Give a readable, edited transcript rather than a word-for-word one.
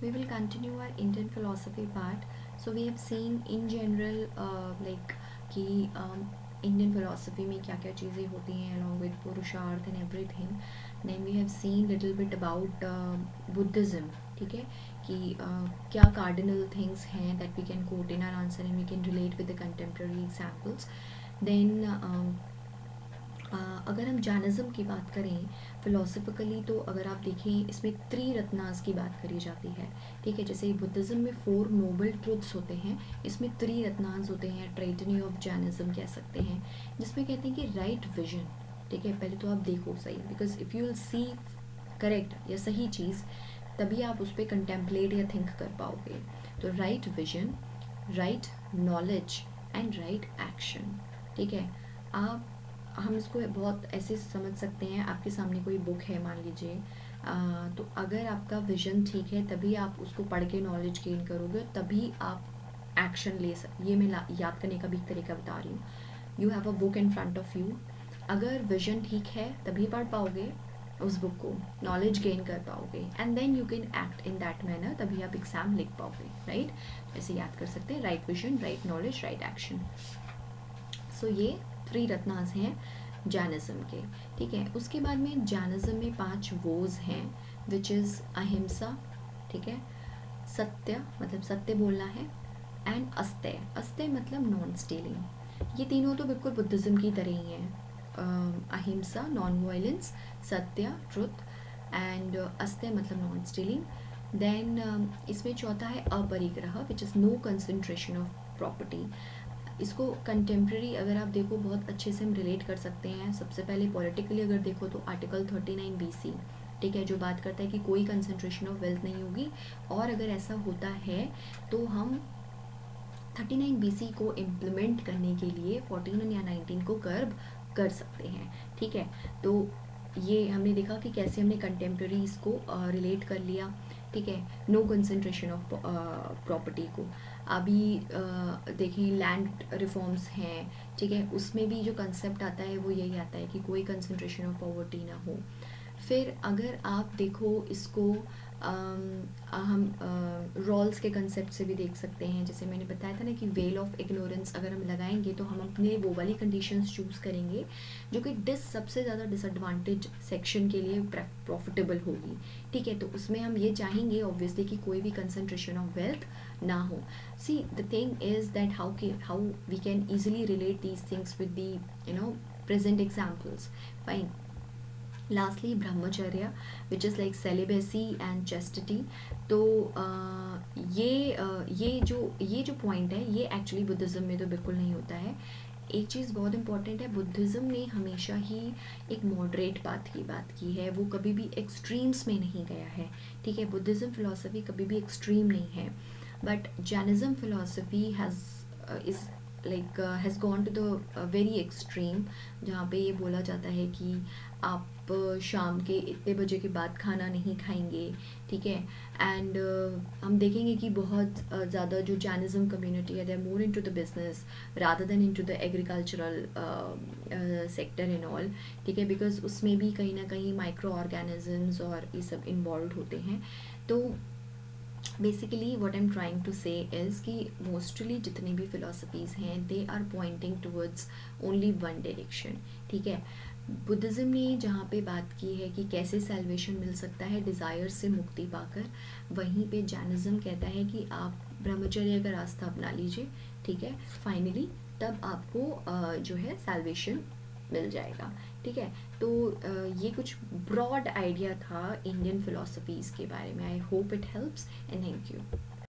we will continue our Indian philosophy part. So we have seen in general like कि Indian philosophy में क्या क्या चीज़ें होती हैं along with पुरुषार्थ and everything. Then we have seen little bit about Buddhism. ठीक है कि क्या cardinal things हैं that we can quote in our answer and we can relate with the contemporary examples. Then अगर हम जैनिज़्म की बात करें फ़िलोसफिकली, तो अगर आप देखें इसमें त्रिरत्नास की बात करी जाती है। ठीक है, जैसे बुद्धिज़्म में 4 नोबल ट्रुथ्स होते हैं, इसमें त्रिरत्नास होते हैं, ट्राइटनी ऑफ जैनिज़्म कह सकते हैं, जिसमें कहते हैं कि राइट विजन। ठीक है, पहले तो आप देखो सही, because if you will see correct या सही चीज़, तभी आप उस पर कंटेम्पलेट या थिंक कर पाओगे। तो right vision, right knowledge and right action. ठीक है, आप हम इसको बहुत ऐसे समझ सकते हैं, आपके सामने कोई बुक है मान लीजिए, तो अगर आपका विजन ठीक है तभी आप उसको पढ़ के नॉलेज गेन करोगे, तभी आप एक्शन ले ये मैं याद करने का भी एक तरीका बता रही हूँ। You have a book in front of you, अगर विजन ठीक है तभी पढ़ पाओगे उस बुक को, नॉलेज गेन कर पाओगे, and then you can act in that manner, तभी आप एग्जाम लिख पाओगे। राइट, ऐसे याद कर सकते हैं, right vision, right knowledge, right action. So ये 3 रत्नास हैं जैनिज़्म के। ठीक है, उसके बाद में जैनिज़्म में 5 वोज हैं, विच इज़ अहिंसा, ठीक है, सत्य मतलब सत्य बोलना है, एंड अस्तेय, अस्तेय मतलब नॉन स्टीलिंग। ये तीनों तो बिल्कुल बुद्धिज़्म की तरह ही हैं, अहिंसा नॉन वायलेंस, सत्य ट्रुथ, एंड अस्तेय मतलब नॉन स्टीलिंग। देन इसमें चौथा है अपरिग्रह, which is no concentration of property. इसको कंटेम्प्रेरी अगर आप देखो बहुत अच्छे से हम रिलेट कर सकते हैं। सबसे पहले पॉलिटिकली अगर देखो तो आर्टिकल 39 BC, ठीक है, जो बात करता है कि कोई कंसंट्रेशन ऑफ वेल्थ नहीं होगी, और अगर ऐसा होता है तो हम 39 BC को इम्प्लीमेंट करने के लिए 14 या 19 को कर्ब कर सकते हैं। ठीक है, तो ये हमने देखा कि कैसे हमने कंटेम्प्रेरी इसको रिलेट कर लिया। ठीक है, नो कंसंट्रेशन ऑफ प्रॉपर्टी को। अभी देखें लैंड रिफॉर्म्स हैं, ठीक है, उसमें भी जो कंसेप्ट आता है वो यही आता है कि कोई कंसंट्रेशन ऑफ पॉवर्टी ना हो। फिर अगर आप देखो इसको हम रॉल्स के कंसेप्ट से भी देख सकते हैं, जैसे मैंने बताया था ना कि वेल ऑफ इग्नोरेंस अगर हम लगाएंगे तो हम अपने वो वाली कंडीशंस चूज़ करेंगे जो कि सबसे ज़्यादा डिसएडवांटेज सेक्शन के लिए प्रॉफिटेबल होगी। ठीक है, तो उसमें हम ये चाहेंगे ऑब्वियसली कि कोई भी कंसंट्रेशन ऑफ वेल्थ ना हो। See the thing is that how we can easily relate these things with the present examples. Fine, lastly ब्रह्मचर्य, which is like celibacy and chastity. तो ये जो पॉइंट है ये एक्चुअली बुद्धिज़्म में तो बिल्कुल नहीं होता है। एक चीज़ बहुत इंपॉर्टेंट है, बुद्धिज़्म ने हमेशा ही एक मॉडरेट पाथ की बात की है, वो कभी भी एक्सट्रीम्स में नहीं गया है। ठीक है, बुद्धिज़्म फिलॉसफी कभी भी एक्सट्रीम नहीं है, but Jainism philosophy is like has gone to the very extreme, जहाँ पे ये बोला जाता है कि आप शाम के इतने बजे के बाद खाना नहीं खाएंगे। ठीक है, एंड हम देखेंगे कि बहुत ज़्यादा जो जैनिज़्म कम्युनिटी है they are more into the business rather than into the agricultural sector in all. ठीक है, बिकॉज उसमें भी कहीं ना कहीं माइक्रो ऑर्गेनिजम्स और ये सब इन्वॉल्व होते हैं। तो basically what I am trying to say is कि मोस्टली जितनी भी फिलोसफीज़ हैं they are pointing towards only one direction. ठीक है, बुद्धिज़्म ने जहाँ पे बात की है कि कैसे सैल्वेशन मिल सकता है डिज़ायर से मुक्ति पाकर, वहीं पे जैनिज़्म कहता है कि आप ब्रह्मचर्य का रास्ता अपना लीजिए। ठीक है, फाइनली तब आपको जो है सैल्वेशन मिल जाएगा। ठीक है, तो ये कुछ ब्रॉड आइडिया था इंडियन फिलोसफीज़ के बारे में। I hope it helps and thank you.